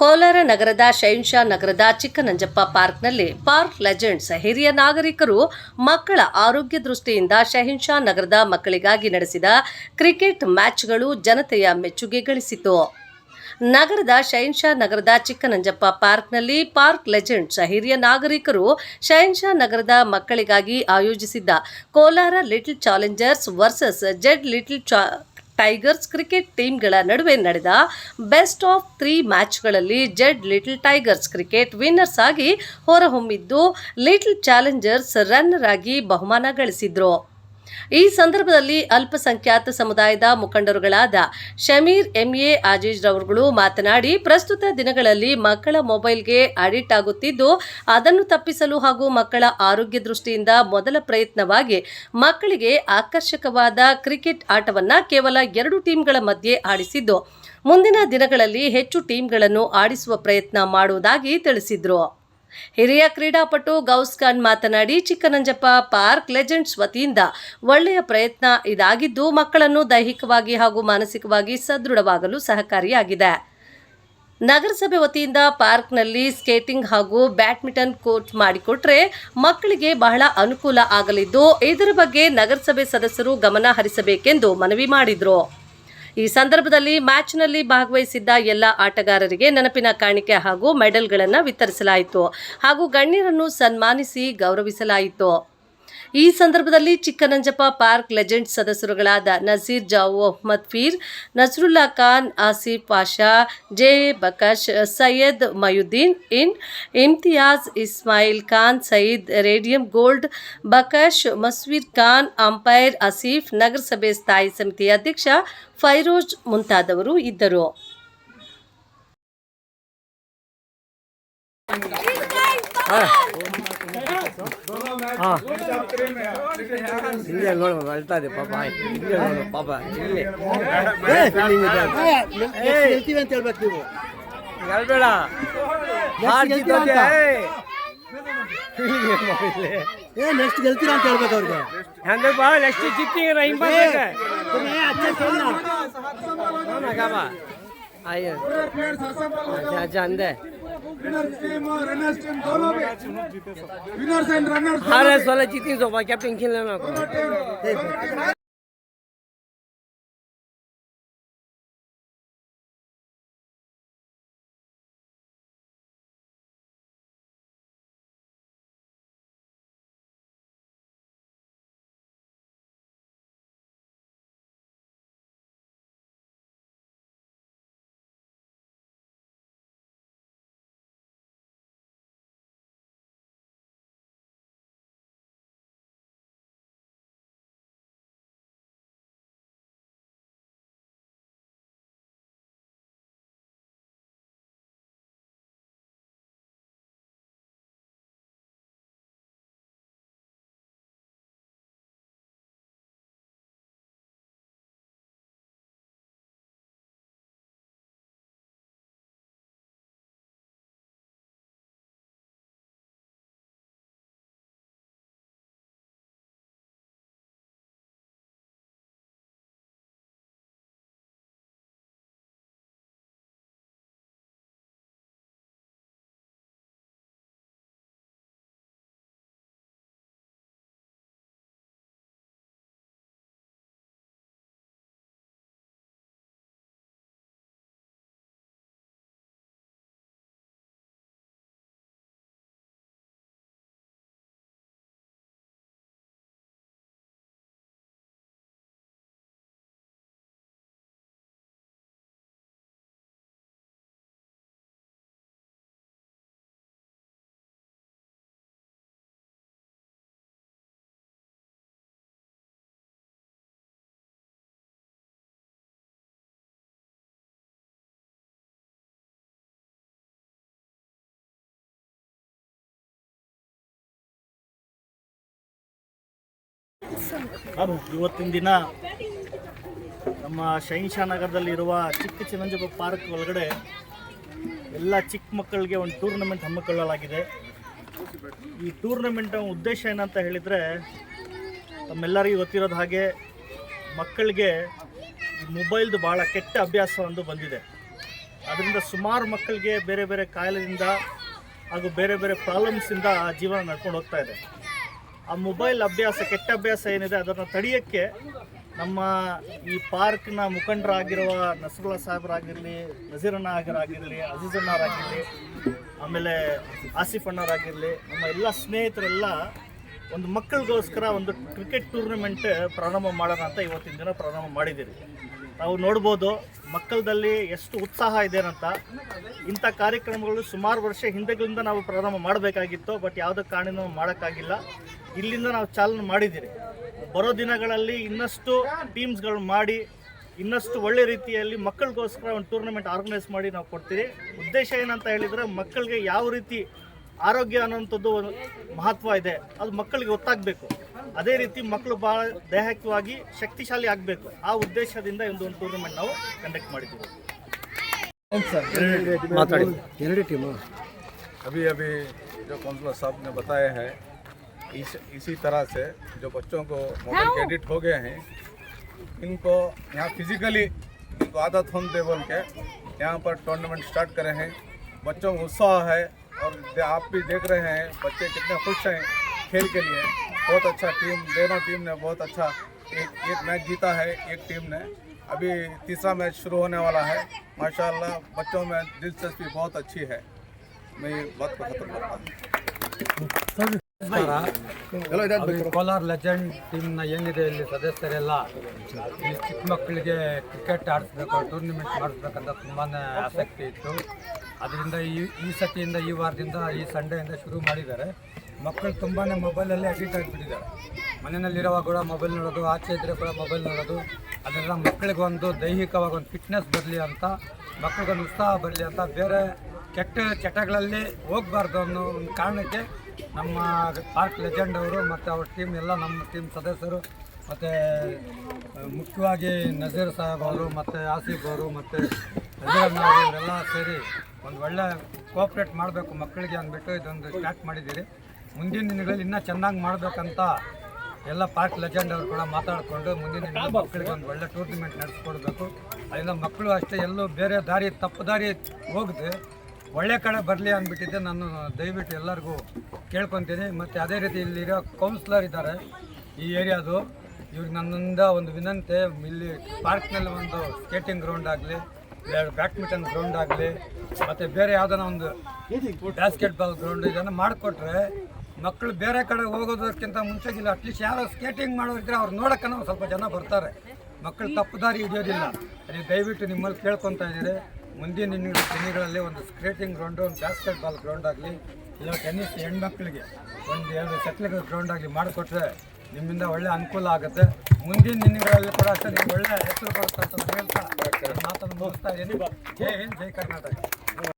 ಕೋಲಾರ ನಗರದ ಶಹನ್ಶಾ ನಗರದ ಚಿಕ್ಕನಂಜಪ್ಪ ಪಾರ್ಕ್ನಲ್ಲಿ ಪಾರ್ಕ್ ಲೆಜೆಂಡ್ಸ್ ಹಿರಿಯ ನಾಗರಿಕರು ಮಕ್ಕಳ ಆರೋಗ್ಯ ದೃಷ್ಟಿಯಿಂದ ಶಹನ್ಶಾ ನಗರದ ಮಕ್ಕಳಿಗಾಗಿ ನಡೆಸಿದ ಕ್ರಿಕೆಟ್ ಮ್ಯಾಚ್ಗಳು ಜನತೆಯ ಮೆಚ್ಚುಗೆ ಗಳಿಸಿತು. ನಗರದ ಶಹನ್ಶಾ ನಗರದ ಚಿಕ್ಕನಂಜಪ್ಪ ಪಾರ್ಕ್ನಲ್ಲಿ ಪಾರ್ಕ್ ಲೆಜೆಂಡ್ಸ್ ಹಿರಿಯ ನಾಗರಿಕರು ಶಹನ್ಶಾ ನಗರದ ಮಕ್ಕಳಿಗಾಗಿ ಆಯೋಜಿಸಿದ್ದ Kolar little challengers versus Z little tigers cricket ಟೀಮ್ಗಳ ನಡುವೆ ನಡೆದ ಬೆಸ್ಟ್ ಆಫ್ 3 ಮ್ಯಾಚ್ಗಳಲ್ಲಿ Z little tigers cricket winners ಆಗಿ ಹೊರಹೊಮ್ಮಿದ್ದು ಲಿಟಲ್ ಚಾಲೆಂಜರ್ಸ್ ರನ್ನರ್ ಆಗಿ ಬಹುಮಾನ ಗಳಿಸಿದ್ರು. ಈ ಸಂದರ್ಭದಲ್ಲಿ ಅಲ್ಪಸಂಖ್ಯಾತ ಸಮುದಾಯದ ಮುಖಂಡರುಗಳಾದ ಶಮೀರ್ ಎಂಎ ಆಜೀಜ್ ರವರುಗಳು ಮಾತನಾಡಿ, ಪ್ರಸ್ತುತ ದಿನಗಳಲ್ಲಿ ಮಕ್ಕಳ ಮೊಬೈಲ್ಗೆ ಅಡಿಕ್ಟ್ ಆಗುತ್ತಿದ್ದು ಅದನ್ನು ತಪ್ಪಿಸಲು ಹಾಗೂ ಮಕ್ಕಳ ಆರೋಗ್ಯ ದೃಷ್ಟಿಯಿಂದ ಮೊದಲ ಪ್ರಯತ್ನವಾಗಿ ಮಕ್ಕಳಿಗೆ ಆಕರ್ಷಕವಾದ ಕ್ರಿಕೆಟ್ ಆಟವನ್ನು ಕೇವಲ 2 ಟೀಮ್ಗಳ ಮಧ್ಯೆ ಆಡಿಸಿದ್ದು ಮುಂದಿನ ದಿನಗಳಲ್ಲಿ ಹೆಚ್ಚು ಟೀಮ್ಗಳನ್ನು ಆಡಿಸುವ ಪ್ರಯತ್ನ ಮಾಡುವುದಾಗಿ ತಿಳಿಸಿದರು. ಹಿರಿಯ ಕ್ರೀಡಾಪಟು ಗೌಸ್ ಖಾನ್ ಮಾತನಾಡಿ, ಚಿಕ್ಕನಂಜಪ್ಪ ಪಾರ್ಕ್ ಲೆಜೆಂಡ್ಸ್ ವತಿಯಿಂದ ಒಳ್ಳೆಯ ಪ್ರಯತ್ನ ಇದಾಗಿದ್ದು ಮಕ್ಕಳನ್ನು ದೈಹಿಕವಾಗಿ ಹಾಗೂ ಮಾನಸಿಕವಾಗಿ ಸದೃಢವಾಗಲು ಸಹಕಾರಿಯಾಗಿದೆ. ನಗರಸಭೆ ವತಿಯಿಂದ ಪಾರ್ಕ್ನಲ್ಲಿ ಸ್ಕೇಟಿಂಗ್ ಹಾಗೂ ಬ್ಯಾಡ್ಮಿಂಟನ್ ಕೋರ್ಟ್ ಮಾಡಿಕೊಟ್ರೆ ಮಕ್ಕಳಿಗೆ ಬಹಳ ಅನುಕೂಲ ಆಗಲಿದ್ದು ಇದರ ಬಗ್ಗೆ ನಗರಸಭೆ ಸದಸ್ಯರು ಗಮನ ಹರಿಸಬೇಕೆಂದು ಮನವಿ ಮಾಡಿದರು. ಈ ಸಂದರ್ಭದಲ್ಲಿ ಮ್ಯಾಚ್ನಲ್ಲಿ ಭಾಗವಹಿಸಿದ್ದ ಎಲ್ಲ ಆಟಗಾರರಿಗೆ ನೆನಪಿನ ಕಾಣಿಕೆ ಹಾಗೂ ಮೆಡಲ್ಗಳನ್ನು ವಿತರಿಸಲಾಯಿತು ಹಾಗೂ ಗಣ್ಯರನ್ನು ಸನ್ಮಾನಿಸಿ ಗೌರವಿಸಲಾಯಿತು. ಈ ಸಂದರ್ಭದಲ್ಲಿ ಚಿಕ್ಕನಂಜಪ್ಪ ಪಾರ್ಕ್ ಲೆಜೆಂಡ್ಸ್ ಸದಸ್ಯರುಗಳಾದ Nazeer Javu Ahmed Peer, Nasrullah Khan, Asif Pasha, J Baksh, Syed Mayuddin, Imtiaz, Ismail Khan, Sayeed, radium gold, Baksh, Masveer Khan, umpire Asif, ನಗರಸಭೆ ಸ್ಥಾಯಿ ಸಮಿತಿ ಅಧ್ಯಕ್ಷ ಫೈರೋಜ್ ಮುಂತಾದವರು ಇದ್ದರು. ಅಳ್ತಾ ಇದೆ ಪಾಪ ಪಾಪ ಅಂತ ಹೇಳ್ಬೇಕು ನೀವು ಹೇಳ್ಬೇಡ ನೆಕ್ಸ್ಟ್ ಗೆಲ್ತೀರಾ ಅಂತ ಹೇಳ್ಬೇಕು ಅವ್ರಿಗೆ ನೆಕ್ಸ್ಟ್ ಜಿತ್ತೀರ ಅಂದೆ वाला जीती तो कैप्टन खेलना ಇವತ್ತಿನ ದಿನ ನಮ್ಮ ಶಹನ್ಶಾ ನಗರದಲ್ಲಿರುವ ಚಿಕ್ಕನಂಜಪ್ಪ ಪಾರ್ಕ್ ಒಳಗಡೆ ಎಲ್ಲ ಚಿಕ್ಕ ಮಕ್ಕಳಿಗೆ ಒಂದು ಟೂರ್ನಮೆಂಟ್ ಹಮ್ಮಿಕೊಳ್ಳಲಾಗಿದೆ. ಈ ಟೂರ್ನಮೆಂಟ್ ಉದ್ದೇಶ ಏನಂತ ಹೇಳಿದರೆ, ತಮ್ಮೆಲ್ಲರಿಗೂ ಗೊತ್ತಿರೋದು ಹಾಗೆ ಮಕ್ಕಳಿಗೆ ಮೊಬೈಲ್ದು ಭಾಳ ಕೆಟ್ಟ ಅಭ್ಯಾಸ ಒಂದು ಬಂದಿದೆ. ಅದರಿಂದ ಸುಮಾರು ಮಕ್ಕಳಿಗೆ ಬೇರೆ ಬೇರೆ ಕಾಯಿಲೆಯಿಂದ ಹಾಗೂ ಬೇರೆ ಬೇರೆ ಪ್ರಾಬ್ಲಮ್ಸಿಂದ ಜೀವನ ನಡ್ಕೊಂಡು ಹೋಗ್ತಾ ಇದೆ. ಆ ಮೊಬೈಲ್ ಅಭ್ಯಾಸ, ಕೆಟ್ಟ ಅಭ್ಯಾಸ ಏನಿದೆ ಅದನ್ನು ತಡೆಯೋಕ್ಕೆ ನಮ್ಮ ಈ ಪಾರ್ಕ್ನ ಮುಖಂಡರಾಗಿರುವ ನಸರುಲ್ಲಾ ಸಾಹೇಬರಾಗಿರಲಿ, ನಜೀರಣ್ಣ ಆಗಿರಲಿ, ಅಜೀಜ್ ಅಣ್ಣವರಾಗಿರಲಿ, ಆಮೇಲೆ ಆಸಿಫ್ ಅಣ್ಣವರಾಗಿರಲಿ, ನಮ್ಮ ಎಲ್ಲ ಸ್ನೇಹಿತರೆಲ್ಲ ಒಂದು ಮಕ್ಕಳಿಗೋಸ್ಕರ ಒಂದು ಕ್ರಿಕೆಟ್ ಟೂರ್ನಮೆಂಟ್ ಪ್ರಾರಂಭ ಮಾಡೋಣ ಅಂತ ಇವತ್ತಿನ ದಿನ ಪ್ರಾರಂಭ ಮಾಡಿದ್ದೀರಿ. ನಾವು ನೋಡ್ಬೋದು ಮಕ್ಕಳದಲ್ಲಿ ಎಷ್ಟು ಉತ್ಸಾಹ ಇದೆ ಅಂತ. ಇಂಥ ಕಾರ್ಯಕ್ರಮಗಳು ಸುಮಾರು ವರ್ಷ ಹಿಂದೆಗಳಿಂದ ನಾವು ಪ್ರಾರಂಭ ಮಾಡಬೇಕಾಗಿತ್ತು, ಬಟ್ ಯಾವುದೇ ಕಾರಣನೂ ಮಾಡೋಕ್ಕಾಗಿಲ್ಲ. ಇಲ್ಲಿಂದ ನಾವು ಚಾಲನೆ ಮಾಡಿದ್ದೀರಿ. ಬರೋ ದಿನಗಳಲ್ಲಿ ಇನ್ನಷ್ಟು ಟೀಮ್ಸ್ಗಳು ಮಾಡಿ ಇನ್ನಷ್ಟು ಒಳ್ಳೆ ರೀತಿಯಲ್ಲಿ ಮಕ್ಕಳಿಗೋಸ್ಕರ ಒಂದು ಟೂರ್ನಮೆಂಟ್ ಆರ್ಗನೈಸ್ ಮಾಡಿ ನಾವು ಕೊಡ್ತೀವಿ. ಉದ್ದೇಶ ಏನಂತ ಹೇಳಿದರೆ ಮಕ್ಕಳಿಗೆ ಯಾವ ರೀತಿ ಆರೋಗ್ಯ ಅನ್ನೋಂಥದ್ದು ಒಂದು ಮಹತ್ವ ಇದೆ, ಅದು ಮಕ್ಕಳಿಗೆ ಗೊತ್ತಾಗಬೇಕು. ಅದೇ ರೀತಿ ಮಕ್ಕಳು ಭಾಳ ದೈಹಿಕವಾಗಿ ಶಕ್ತಿಶಾಲಿ ಆಗಬೇಕು. ಆ ಉದ್ದೇಶದಿಂದ ಒಂದು ಟೂರ್ನಮೆಂಟ್ ನಾವು ಕಂಡಕ್ಟ್ ಮಾಡಿದ್ದೀವಿ. ಎರಡು ಟೀಮು अभी अभी जो काउंसलर साहब ने बताया है इसी तरह से जो बच्चों को मोबाइल के एडिक्ट हो गए हैं, इनको यहाँ फिजिकली इनको आदत होने बोल के यहाँ पर टूर्नामेंट स्टार्ट करे हैं. बच्चों को उत्साह है और आप भी देख रहे हैं बच्चे कितने खुश हैं खेल के लिए. बहुत अच्छा टीम, दोनों टीम ने बहुत अच्छा एक मैच जीता है. एक टीम ने अभी तीसरा मैच शुरू होने वाला है. माशाल्लाह बच्चों में दिलचस्पी बहुत अच्छी है. मैं ये बात को खत्म करता हूँ. ಕೋಲಾರ್ ಲೆಜೆಂಡ್ ಟೀಮ್ನ ಏನಿದೆ ಇಲ್ಲಿ ಸದಸ್ಯರೆಲ್ಲ ಇಲ್ಲಿ ಚಿಕ್ಕ ಮಕ್ಕಳಿಗೆ ಕ್ರಿಕೆಟ್ ಆಡಿಸ್ಬೇಕು, ಟೂರ್ನಿಮೆಂಟ್ ಮಾಡಿಸ್ಬೇಕಂತ ತುಂಬಾ ಆಸಕ್ತಿ ಇತ್ತು. ಅದರಿಂದ ಈ ಸತಿಯಿಂದ ಈ ವಾರದಿಂದ ಈ ಸಂಡೆಯಿಂದ ಶುರು ಮಾಡಿದ್ದಾರೆ. ಮಕ್ಕಳು ತುಂಬಾ ಮೊಬೈಲಲ್ಲಿ ಅಡಿಕ್ಟ್ ಆಗಿಬಿಟ್ಟಿದ್ದಾರೆ. ಮನೆಯಲ್ಲಿರುವಾಗ ಕೂಡ ಮೊಬೈಲ್ ನೋಡೋದು, ಆಚೆ ಇದ್ದರೆ ಕೂಡ ಮೊಬೈಲ್ ನೋಡೋದು. ಅದೆಲ್ಲ ಮಕ್ಕಳಿಗೊಂದು ದೈಹಿಕವಾಗಿ ಒಂದು ಫಿಟ್ನೆಸ್ ಬರಲಿ ಅಂತ, ಮಕ್ಕಳಿಗೊಂದು ಉತ್ಸಾಹ ಬರಲಿ ಅಂತ, ಬೇರೆ ಕೆಟ್ಟ ಚಟಗಳಲ್ಲಿ ಹೋಗಬಾರ್ದು ಅನ್ನೋ ಒಂದು ಕಾರಣಕ್ಕೆ ನಮ್ಮ ಪಾರ್ಕ್ ಲೆಜೆಂಡ್ ಅವರು ಮತ್ತು ಅವ್ರ ಟೀಮ್ ಎಲ್ಲ ನಮ್ಮ ಟೀಮ್ ಸದಸ್ಯರು ಮತ್ತು ಮುಖ್ಯವಾಗಿ ನಜೀರ್ ಸಾಹೇಬ್ ಅವರು ಮತ್ತು ಆಸಿಫ್ ಅವರು ಮತ್ತು ನಜೀರಣ್ಣ ಅವರು ಇವರೆಲ್ಲ ಸೇರಿ ಒಂದು ಒಳ್ಳೆ ಕೋಆಪ್ರೇಟ್ ಮಾಡಬೇಕು ಮಕ್ಕಳಿಗೆ ಅಂದ್ಬಿಟ್ಟು ಇದೊಂದು ಸ್ಟಾರ್ಟ್ ಮಾಡಿದ್ದೀರಿ. ಮುಂದಿನ ದಿನಗಳಲ್ಲಿ ಇನ್ನೂ ಚೆನ್ನಾಗಿ ಮಾಡಬೇಕಂತ ಎಲ್ಲ ಪಾರ್ಕ್ ಲೆಜೆಂಡ್ ಅವರು ಕೂಡ ಮಾತಾಡಿಕೊಂಡು ಮುಂದಿನ ದಿನ ಮಕ್ಕಳಿಗೆ ಒಂದು ಒಳ್ಳೆ ಟೂರ್ನಿಮೆಂಟ್ ನಡೆಸ್ಕೊಡ್ಬೇಕು. ಅದರಿಂದ ಮಕ್ಕಳು ಅಷ್ಟೇ ಎಲ್ಲೂ ಬೇರೆ ದಾರಿ, ತಪ್ಪು ದಾರಿ ಹೋಗದೆ ಒಳ್ಳೆ ಕಡೆ ಬರಲಿ ಅಂದ್ಬಿಟ್ಟಿದ್ದೆ. ನಾನು ದಯವಿಟ್ಟು ಎಲ್ಲರಿಗೂ ಕೇಳ್ಕೊತೀನಿ. ಮತ್ತು ಅದೇ ರೀತಿ ಇಲ್ಲಿರೋ ಕೌನ್ಸಿಲರ್ ಇದ್ದಾರೆ ಈ ಏರಿಯಾದು, ಇವ್ರಿಗೆ ನನ್ನಿಂದ ಒಂದು ವಿನಂತಿ, ಇಲ್ಲಿ ಪಾರ್ಕ್ನಲ್ಲಿ ಒಂದು ಸ್ಕೇಟಿಂಗ್ ಗ್ರೌಂಡ್ ಆಗಲಿ, ಬ್ಯಾಡ್ಮಿಂಟನ್ ಗ್ರೌಂಡ್ ಆಗಲಿ, ಮತ್ತು ಬೇರೆ ಯಾವುದನ್ನ ಒಂದು ಬಾಸ್ಕೆಟ್ಬಾಲ್ ಗ್ರೌಂಡ್ ಇದನ್ನು ಮಾಡಿಕೊಟ್ರೆ ಮಕ್ಕಳು ಬೇರೆ ಕಡೆ ಹೋಗೋದಕ್ಕಿಂತ ಮುಂಚೆಗಿಲ್ಲ ಅಟ್ಲೀಸ್ಟ್ ಯಾರೋ ಸ್ಕೇಟಿಂಗ್ ಮಾಡೋರಿದ್ರೆ ಅವ್ರು ನೋಡೋಕ್ಕೂ ಸ್ವಲ್ಪ ಜನ ಬರ್ತಾರೆ. ಮಕ್ಕಳು ತಪ್ಪು ದಾರಿ ಹಿಡಿಯೋದಿಲ್ಲ. ನೀವು ದಯವಿಟ್ಟು ನಿಮ್ಮಲ್ಲಿ ಕೇಳ್ಕೊತಾ ಇದ್ದೀರಿ, ಮುಂದಿನ ದಿನಗಳಲ್ಲಿ ಒಂದು ಸ್ಕೇಟಿಂಗ್ ಗ್ರೌಂಡು, ಒಂದು ಬಾಸ್ಕೆಟ್ಬಾಲ್ ಗ್ರೌಂಡ್ ಆಗಲಿ, ಇಲ್ಲ ಟೆನ್ನಿಸ್ ಹೆಣ್ಮಕ್ಳಿಗೆ ಒಂದು 2 ಶಟ್ಲ್ಗಳ ಗ್ರೌಂಡ್ ಆಗಲಿ ಮಾಡಿಕೊಟ್ರೆ ನಿಮ್ಮಿಂದ ಒಳ್ಳೆ ಅನುಕೂಲ ಆಗುತ್ತೆ. ಮುಂದಿನ ದಿನಗಳಲ್ಲಿ ಕೂಡ ಅಷ್ಟೇ ನಿಮ್ಗೆ ಒಳ್ಳೆ ಹೆಸರು ಬರುತ್ತೆ ಅಂತ ಹೇಳ್ತಾ ಮಾತನ್ನು ಮುಗಿಸ್ತಾ ಇದ್ದೀನಿ. ಜೈ ಹಿಂದ್, ಜೈ ಕರ್ನಾಟಕ.